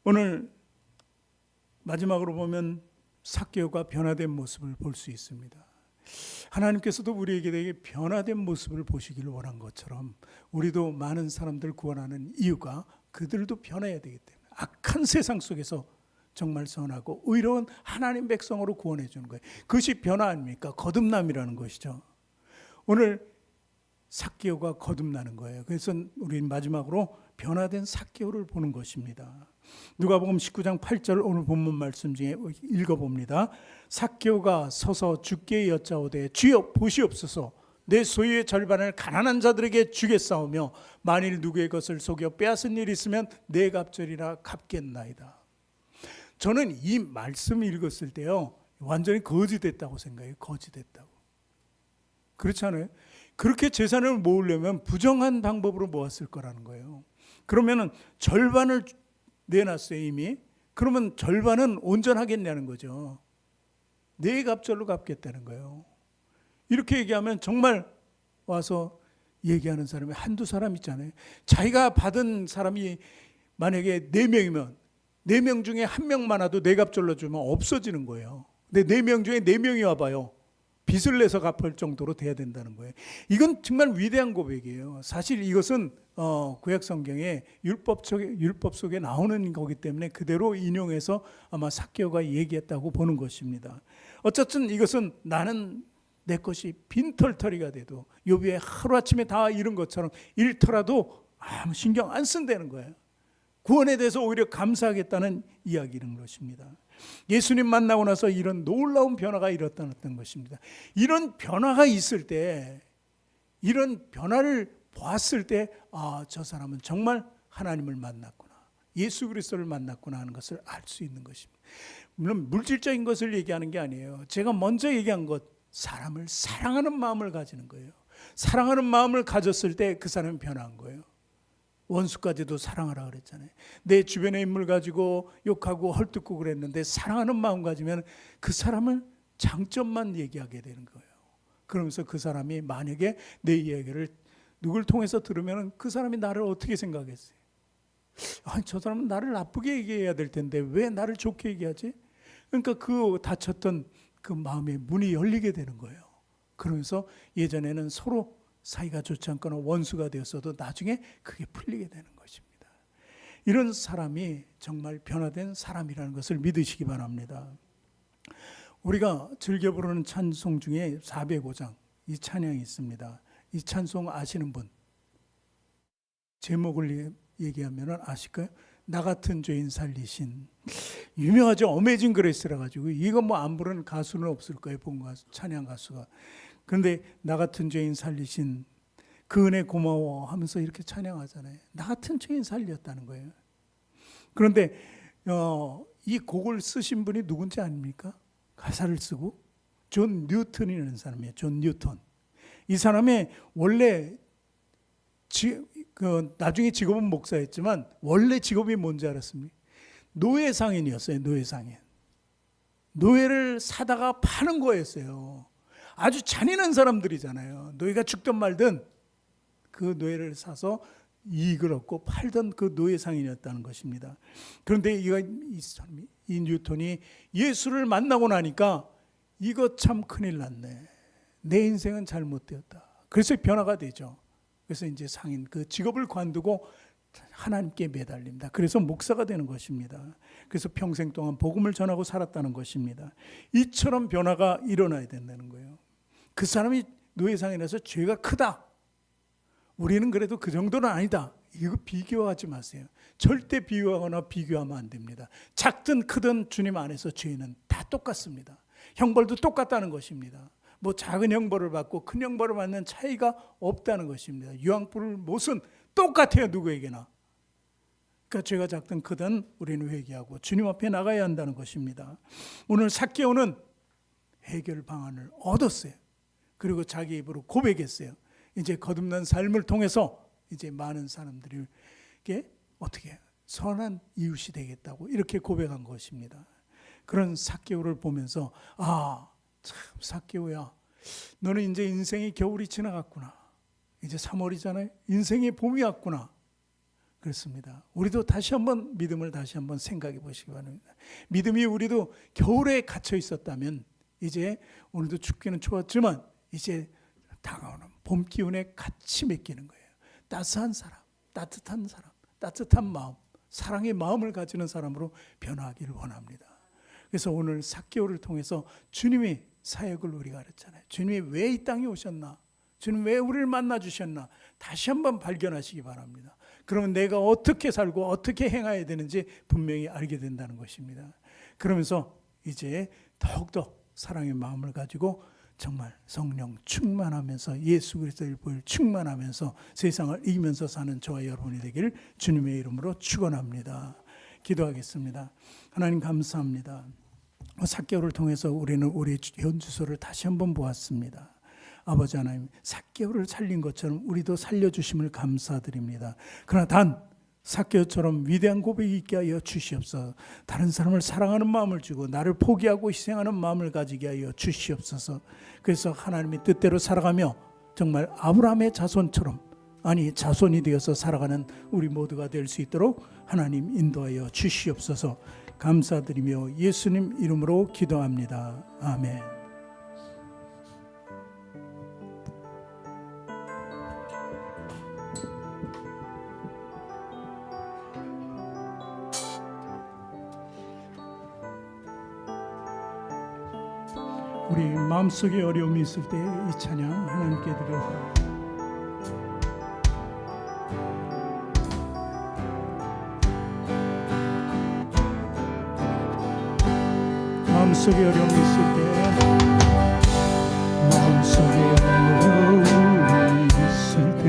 오늘 마지막으로 보면 삭개오가 변화된 모습을 볼 수 있습니다. 하나님께서도 우리에게 되게 변화된 모습을 보시기를 원한 것처럼 우리도 많은 사람들 구원하는 이유가 그들도 변해야 되기 때문에, 악한 세상 속에서 정말 선하고 의로운 하나님 백성으로 구원해 주는 거예요. 그것이 변화 아닙니까? 거듭남이라는 것이죠. 오늘 삭개오가 거듭나는 거예요. 그래서 우리 마지막으로 변화된 삭개오를 보는 것입니다. 누가복음 19장 8절 오늘 본문 말씀 중에 읽어봅니다. 삭개오가 서서 주께 여짜오되 주여 보시옵소서, 내 소유의 절반을 가난한 자들에게 주겠사오며 만일 누구의 것을 속여 빼앗은 일이 있으면 내 갑절이라 갚겠나이다. 저는 이 말씀을 읽었을 때요, 완전히 거지됐다고 생각해요. 거지됐다고. 그렇지 않아요? 그렇게 재산을 모으려면 부정한 방법으로 모았을 거라는 거예요. 그러면은 절반을 내놨어요, 이미. 그러면 절반은 온전하겠냐는 거죠. 네 갑절로 갚겠다는 거예요. 이렇게 얘기하면 정말 와서 얘기하는 사람이 한두 사람 있잖아요. 자기가 받은 사람이 만약에 4명이면 4명 중에 1명 많아도 네 갑절로 주면 없어지는 거예요. 근데 4명 중에 4명이 와봐요. 빚을 내서 갚을 정도로 돼야 된다는 거예요. 이건 정말 위대한 고백이에요. 사실 이것은 구약 성경의 율법 속에 나오는 거기 때문에 그대로 인용해서 아마 삭개오가 얘기했다고 보는 것입니다. 어쨌든 이것은 나는 내 것이 빈털터리가 돼도 욥이 하루아침에 다 잃은 것처럼 잃더라도 아무 신경 안 쓴다는 거예요. 구원에 대해서 오히려 감사하겠다는 이야기인 것입니다. 예수님 만나고 나서 이런 놀라운 변화가 일어났던 것입니다. 이런 변화가 있을 때, 이런 변화를 보았을 때, 저 사람은 정말 하나님을 만났구나, 예수 그리스도를 만났구나 하는 것을 알 수 있는 것입니다. 물론 물질적인 것을 얘기하는 게 아니에요. 제가 먼저 얘기한 것, 사람을 사랑하는 마음을 가지는 거예요. 사랑하는 마음을 가졌을 때 그 사람이 변한 거예요. 원수까지도 사랑하라 그랬잖아요. 내 주변의 인물 가지고 욕하고 헐뜯고 그랬는데 사랑하는 마음 가지면 그 사람을 장점만 얘기하게 되는 거예요. 그러면서 그 사람이 만약에 내 이야기를 누굴 통해서 들으면 그 사람이 나를 어떻게 생각했어요? 저 사람은 나를 나쁘게 얘기해야 될 텐데 왜 나를 좋게 얘기하지? 그러니까 그 닫혔던 그 마음의 문이 열리게 되는 거예요. 그러면서 예전에는 서로 사이가 좋지 않거나 원수가 되었어도 나중에 그게 풀리게 되는 것입니다. 이런 사람이 정말 변화된 사람이라는 것을 믿으시기 바랍니다. 우리가 즐겨 부르는 찬송 중에 405장 이 찬양이 있습니다. 이 찬송 아시는 분? 제목을 얘기하면 아실까요? 나 같은 죄인 살리신. 유명하죠. 어메이징 그레이스라 가지고 이거 뭐 안 부르는 가수는 없을 거예요. 본 가수, 찬양 가수가. 그런데 나 같은 죄인 살리신, 그 은혜 고마워 하면서 이렇게 찬양하잖아요. 나 같은 죄인 살렸다는 거예요. 그런데 이 곡을 쓰신 분이 누군지 아닙니까? 가사를 쓰고 존 뉴턴이라는 사람이에요. 존 뉴턴. 이 사람의 원래 나중에 직업은 목사였지만 원래 직업이 뭔지 알았습니까? 노예상인이었어요. 노예상인. 노예를 사다가 파는 거였어요. 아주 잔인한 사람들이잖아요. 노예가 죽든 말든 그 노예를 사서 이익을 얻고 팔던 그 노예상인이었다는 것입니다. 그런데 이 뉴턴이 예수를 만나고 나니까 이거 참 큰일 났네. 내 인생은 잘못되었다. 그래서 변화가 되죠. 그래서 이제 상인 그 직업을 관두고 하나님께 매달립니다. 그래서 목사가 되는 것입니다. 그래서 평생 동안 복음을 전하고 살았다는 것입니다. 이처럼 변화가 일어나야 된다는 거예요. 그 사람이 노예상이라서 죄가 크다, 우리는 그래도 그 정도는 아니다, 이거 비교하지 마세요. 절대 비교하거나 비교하면 안 됩니다. 작든 크든 주님 안에서 죄는 다 똑같습니다. 형벌도 똑같다는 것입니다. 뭐 작은 형벌을 받고 큰 형벌을 받는 차이가 없다는 것입니다. 유황불 못은 똑같아요, 누구에게나. 그러니까 죄가 작든 크든 우리는 회개하고 주님 앞에 나가야 한다는 것입니다. 오늘 삭개오는 해결 방안을 얻었어요. 그리고 자기 입으로 고백했어요. 이제 거듭난 삶을 통해서 이제 많은 사람들에게 어떻게 선한 이웃이 되겠다고 이렇게 고백한 것입니다. 그런 삭개오를 보면서 참 삭개오야, 너는 이제 인생의 겨울이 지나갔구나. 이제 3월이잖아요. 인생의 봄이 왔구나. 그렇습니다. 우리도 다시 한번 믿음을 다시 한번 생각해 보시기 바랍니다. 믿음이 우리도 겨울에 갇혀 있었다면 이제 오늘도 춥기는 추웠지만 이제 다가오는 봄 기운에 같이 맡기는 거예요. 따스한 사람, 따뜻한 사람, 따뜻한 마음, 사랑의 마음을 가지는 사람으로 변화하기를 원합니다. 그래서 오늘 삭개오를 통해서 주님의 사역을 우리가 알았잖아요. 주님이 왜 이 땅에 오셨나? 주님 왜 우리를 만나 주셨나? 다시 한번 발견하시기 바랍니다. 그러면 내가 어떻게 살고 어떻게 행해야 되는지 분명히 알게 된다는 것입니다. 그러면서 이제 더욱더 사랑의 마음을 가지고 정말 성령 충만하면서 예수 그리스도의 보혈 충만하면서 세상을 이기면서 사는 저와 여러분이 되기를 주님의 이름으로 축원합니다. 기도하겠습니다. 하나님 감사합니다. 삭개오를 통해서 우리는 우리의 현주소를 다시 한번 보았습니다. 아버지 하나님, 삭개오를 살린 것처럼 우리도 살려주심을 감사드립니다. 그러나 단 삭개오처럼 위대한 고백이 있게 하여 주시옵소서. 다른 사람을 사랑하는 마음을 주고 나를 포기하고 희생하는 마음을 가지게 하여 주시옵소서. 그래서 하나님의 뜻대로 살아가며 정말 아브라함의 자손처럼, 아니 자손이 되어서 살아가는 우리 모두가 될 수 있도록 하나님 인도하여 주시옵소서. 감사드리며 예수님 이름으로 기도합니다. 아멘. 우리 마음속에 어려움이 있을 때 이 찬양 하나님께 드려서 마음속에 어려움이 있을 때, 마음속에 어려움이 있을 때,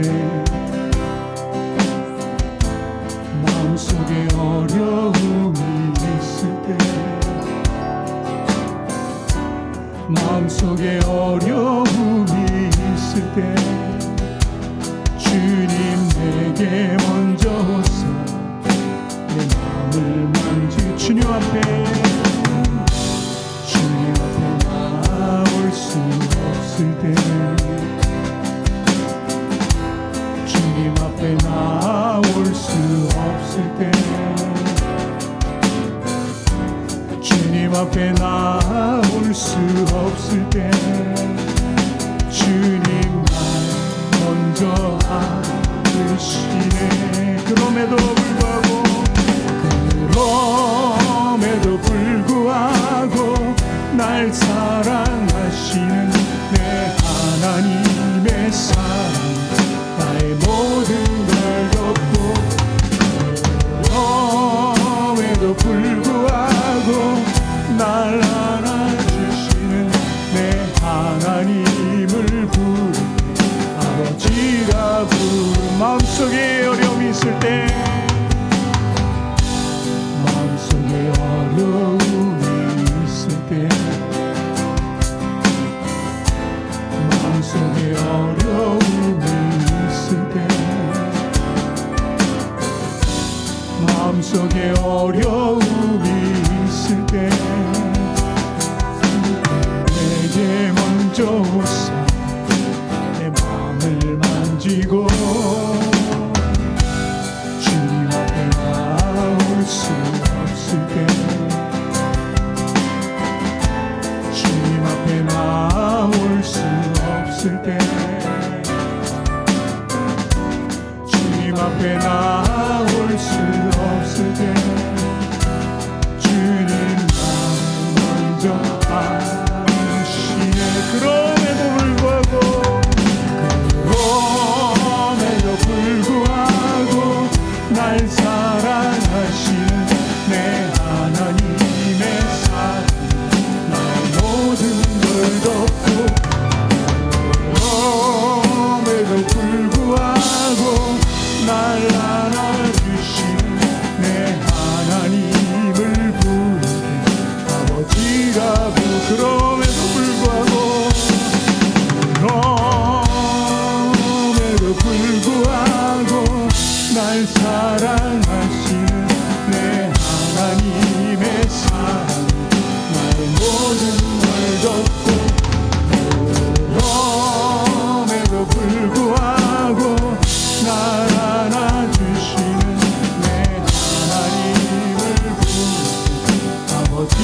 마음속에 어려움이 있을 때, 마음속에 어려움이 있을 때 주님 내게 먼저 오사 내 마음을 만지 주님 앞에 나올 수 없을 때 주님 앞에 나올 수 없을 때 주님 앞에 나올 수 없을 때 주님 날 먼저 알으시네. 그럼에도 불구하고 날 사랑하시는 내 하나님의 사랑 나의 모든 걸 덮고 그럼에도 불구하고 날 안아주시는 내 하나님을 부르 아버지라 부르. 마음속에 어려움이 있을 때, 마음속에 어려움이 있을 때, 마음속에 어려움이 있을 때, 마음속에 어려움이 있을 때 내게 먼저 오사 내 마음을 만지고 주님 앞에 나올 수 없을 때 주님 앞에 나올 수 없을 때 주님 앞에 때 주님 나를 먼저 아시네. 그럼에도 불구하고 날 사랑하시는 내 하나님의 사랑, 나의 모든 걸 덮고 그럼에도 불구하고 날 안아주시는 내 하나님을 부르는 아버지라고. 그럼에도 불구하고 날 사랑하시는 내 하나님의 사랑, 나의 모든 걸 덮고 그럼에도 불구하고 날 안아주시는 내 하나님을 부르는 아버지.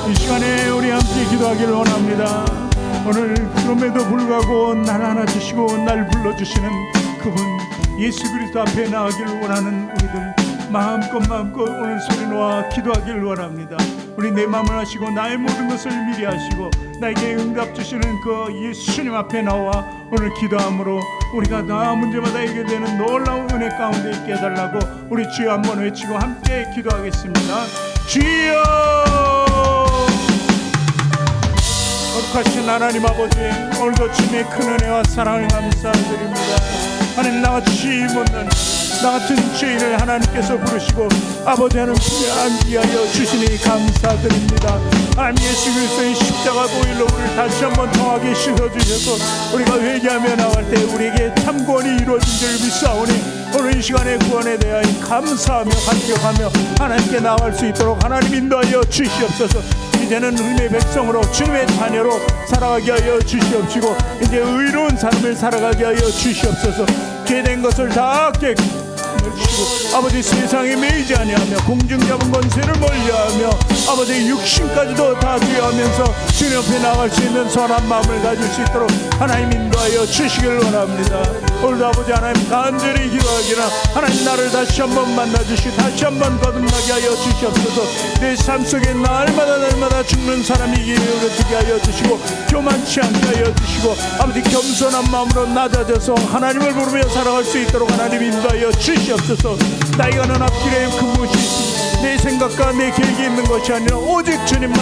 이 시간에 우리 함께 기도하기를 원합니다. 오늘 그럼에도 불구하고 날 안아주시고 날 불러주시는 그분 예수 그리스도 앞에 나가기를 원하는 우리들 마음껏 오늘 소리 놓아 기도하기를 원합니다. 우리 내 마음을 하시고 나의 모든 것을 미리 하시고 나에게 응답 주시는 그 예수님 앞에 나와 오늘 기도함으로 우리가 나 문제마다 이게 되는 놀라운 은혜 가운데 있게 해달라고 우리 주여 한번 외치고 함께 기도하겠습니다. 주여! 거룩하신 하나님 아버지, 오늘도 주님의 큰 은혜와 사랑을 감사드립니다. 하나님, 나같이 못난 나 같은 죄인을 하나님께서 부르시고 아버지 하나님께 안기하여 주시니 감사드립니다. 하나님, 예수 그리스도의 십자가 보혈로 우리를 다시 한번 통하게 씻어주셔서 우리가 회개하며 나갈 때 우리에게 참 구원이 이루어진 줄 믿사오니 오늘 이 시간에 구원에 대하여 감사하며 감격하며 하나님께 나갈 수 있도록 하나님 인도하여 주시옵소서. 이제는 주님의 백성으로 주님의 자녀로 살아가게 하여 주시옵시고 이제 의로운 삶을 살아가게 하여 주시옵소서. 죄된 것을 다 깨끗이 아버지 세상에 매이지 아니하며 공중 잡은 권세를 멀리하며 아버지 육신까지도 다 제어하면서 주님 옆에 나갈 수 있는 선한 마음을 가질 수 있도록 하나님 인도하여 주시길 원합니다. 오늘도 아버지 하나님 간절히 기도하기나 하나님 나를 다시 한번 만나주시 다시 한번 거듭나게 하여 주시옵소서. 내 삶 속에 날마다 죽는 사람이기에 어떻게 하여 주시고 교만치 않게 하여 주시고 아버지 겸손한 마음으로 낮아져서 하나님을 부르며 살아갈 수 있도록 하나님 인도하여 주시옵소서. 나이가 는 앞길에 그 무엇이 내 생각과 내 계획이 있는 것이 아니라 오직 주님만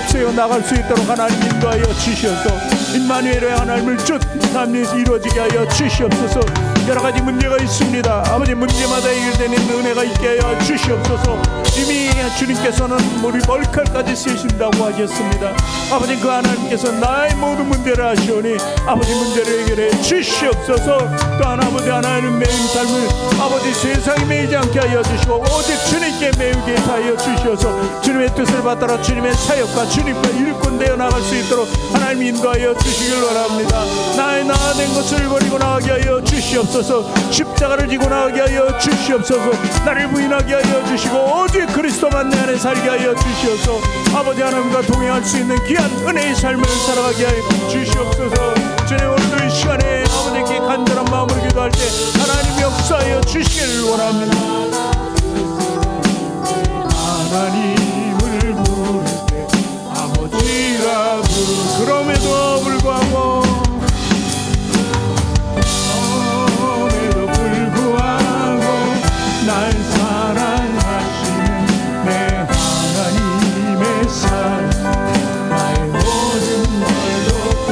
앞세워 나갈 수 있도록 하나님 인도하여 주시옵소서. 임마누엘의 하나님을 쫓는 삶이 이루어지게 하여 주시옵소서. 여러가지 문제가 있습니다. 아버지 문제마다 해결되는 은혜가 있게 하여 주시옵소서. 이미 주님께서는 우리 머리칼까지 쓰신다고 하셨습니다. 아버지 그 하나님께서 나의 모든 문제를 아시오니 아버지 문제를 해결해 주시옵소서. 또한 아버지 하나님 매인 삶을 아버지 세상에 매이지 않게 하여 주시고 오직 주님께 매우게 하여 주시옵소서. 주님의 뜻을 받들어 주님의 사역과 주님과 일꾼 되어 나갈 수 있도록 하나님 인도하여 주시길 원합니다. 나의 나된 것을 버리고 나가게 하여 주시옵소서. 십자가를 지고 나가게 하여 주시옵소서. 나를 부인하게 하여 주시고 오직 그리스도만 내 안에 살게 하여 주시옵소서. 아버지 하나님과 동행할 수 있는 귀한 은혜의 삶을 살아가게 하여 주시옵소서. 주님 오늘도 이 시간에 아버지께 간절한 마음으로 기도할 때 하나님 역사하여 주시기를 원합니다. 하나님을 부를 때 아버지라 부르 그럼에도 불구하고 날 사랑하시는 내 하나님의 사랑 나의 모든 걸 덮고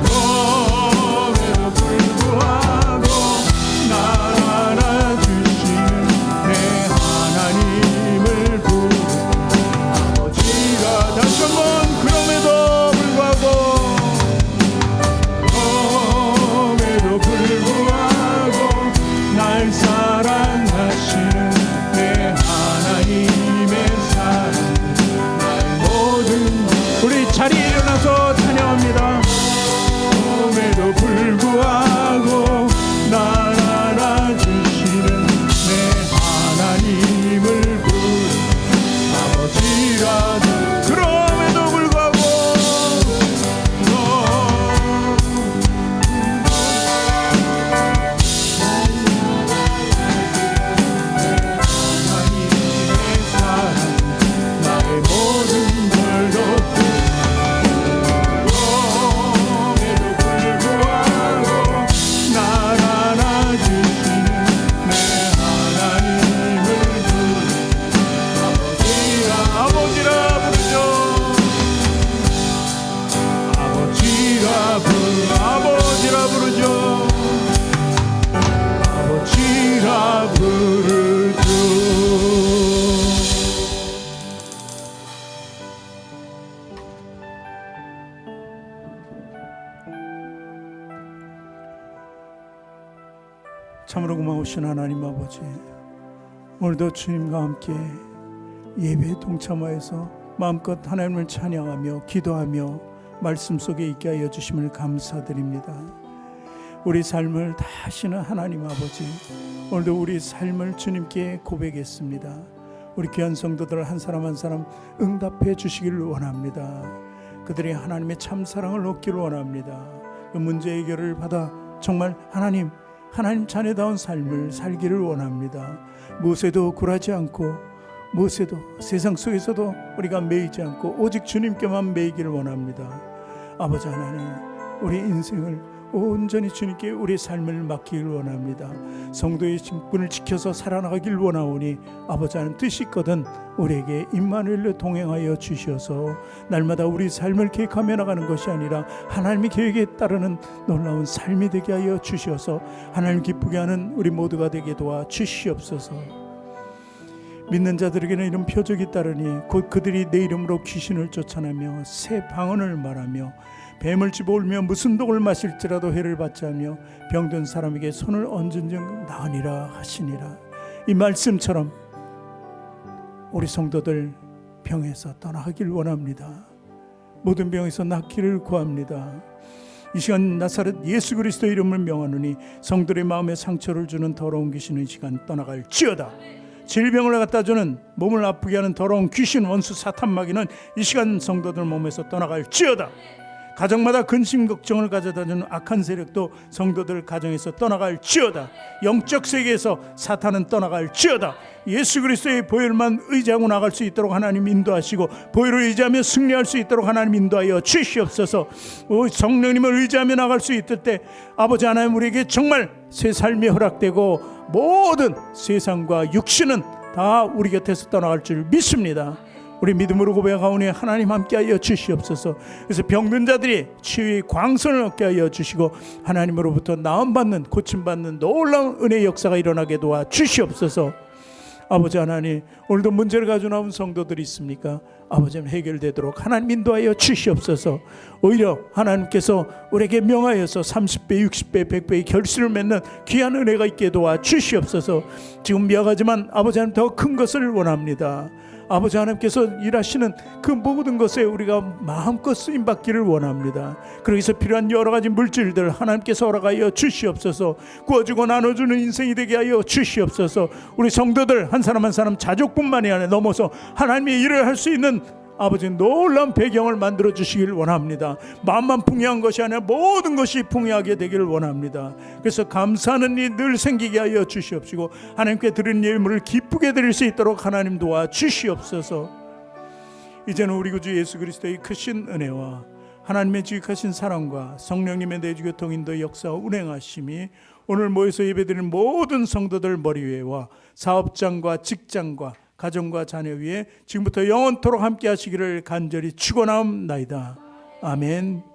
그럼에도 불구하고 날 참으로 고마우신 하나님 아버지, 오늘도 주님과 함께 예배에 동참하여서 마음껏 하나님을 찬양하며 기도하며 말씀 속에 있게 하여 주심을 감사드립니다. 우리 삶을 다 아시는 하나님 아버지, 오늘도 우리 삶을 주님께 고백했습니다. 우리 귀한 성도들 한 사람 한 사람 응답해 주시기를 원합니다. 그들이 하나님의 참 사랑을 얻기를 원합니다. 그 문제 해결을 받아 정말 하나님 자녀다운 삶을 살기를 원합니다. 무엇에도 굴하지 않고 무엇에도 세상 속에서도 우리가 매이지 않고 오직 주님께만 매이기를 원합니다. 아버지 하나님, 우리 인생을 온전히 주님께 우리의 삶을 맡기길 원합니다. 성도의 직분을 지켜서 살아나가길 원하오니 아버지 하나님 뜻있거든 우리에게 임마누엘로 동행하여 주셔서 날마다 우리 삶을 계획하며 나가는 것이 아니라 하나님의 계획에 따르는 놀라운 삶이 되게 하여 주셔서 하나님 기쁘게 하는 우리 모두가 되게 도와 주시옵소서. 믿는 자들에게는 이런 표적이 따르니 곧 그들이 내 이름으로 귀신을 쫓아내며 새 방언을 말하며 뱀을 집어올며 무슨 독을 마실지라도 해를 받지 않으며 병든 사람에게 손을 얹은 즉 나으니라 하시니라. 이 말씀처럼 우리 성도들 병에서 떠나가길 원합니다. 모든 병에서 낫기를 구합니다. 이 시간 나사렛 예수 그리스도의 이름을 명하노니 성도의 마음에 상처를 주는 더러운 귀신의 시간 떠나갈지어다. 질병을 갖다 주는 몸을 아프게 하는 더러운 귀신 원수 사탄 마귀는 이 시간 성도들 몸에서 떠나갈지어다. 가정마다 근심 걱정을 가져다 주는 악한 세력도 성도들 가정에서 떠나갈지어다. 영적 세계에서 사탄은 떠나갈지어다. 예수 그리스도의 보혈만 의지하고 나갈 수 있도록 하나님 인도하시고 보혈을 의지하며 승리할 수 있도록 하나님 인도하여 주시옵소서. 성령님을 의지하며 나갈 수 있을 때 아버지 하나님 우리에게 정말 새 삶이 허락되고 모든 세상과 육신은 다 우리 곁에서 떠나갈 줄 믿습니다. 우리 믿음으로 고백하오니 하나님 함께하여 주시옵소서. 그래서 병든 자들이 치유의 광선을 얻게 하여 주시고 하나님으로부터 나음받는 고침받는 놀라운 은혜의 역사가 일어나게 도와 주시옵소서. 아버지 하나님, 오늘도 문제를 가지고 나온 성도들이 있습니까? 아버지 해결되도록 하나님 인도하여 주시옵소서. 오히려 하나님께서 우리에게 명하여서 30배 60배 100배의 결실을 맺는 귀한 은혜가 있게 도와 주시옵소서. 지금 미약하지만 아버지 하나님 더 큰 것을 원합니다. 아버지 하나님께서 일하시는 그 모든 것에 우리가 마음껏 쓰임받기를 원합니다. 그러기서 필요한 여러 가지 물질들 하나님께서 허락하여 주시옵소서. 구워주고 나눠주는 인생이 되게 하여 주시옵소서. 우리 성도들 한 사람 한 사람 자족뿐만이 아니라 넘어서 하나님의 일을 할 수 있는 아버지 놀라운 배경을 만들어 주시길 원합니다. 마음만 풍요한 것이 아니라 모든 것이 풍요하게 되기를 원합니다. 그래서 감사하는 일 늘 생기게 하여 주시옵시고 하나님께 드리는 예물을 기쁘게 드릴 수 있도록 하나님 도와 주시옵소서. 이제는 우리 구주 예수 그리스도의 크신 은혜와 하나님의 지극하신 사랑과 성령님의 내주교통 인도 역사와 운행하심이 오늘 모여서 예배드리는 모든 성도들 머리 위에와 사업장과 직장과 가정과 자녀 위에 지금부터 영원토록 함께 하시기를 간절히 축원하옵나이다. 아멘.